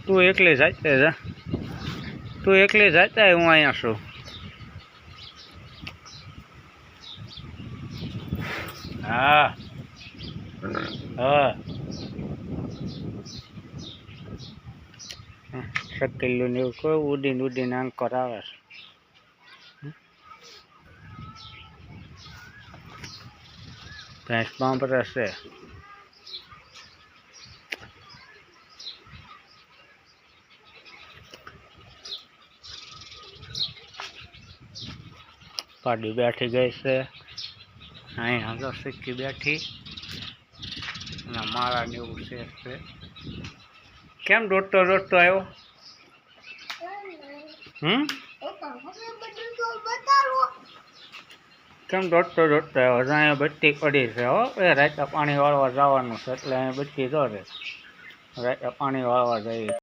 તું એકલી જાતે જા, તું એકલી જાતે હું અહીંયા છું. હા હા શકેલું ને એવું કોઈ ઉડીને ઉડીને આંક કરાવે છે. ભેંસ બાંભરે છે. પાડી બેઠી ગઈ છે અહીંયા તો સિક્કી બેઠી અને મારા ને એવું છે. કેમ દોડતો દોડતો આવ્યો? કેમ દોડતો દોડતો આવ્યો? અહીંયા બત્તી પડી છે હો. એ રાતે પાણી વાળવા જવાનું છે એટલે અહીંયા બત્તી દોડે. રાતે પાણી વાળવા જઈએ.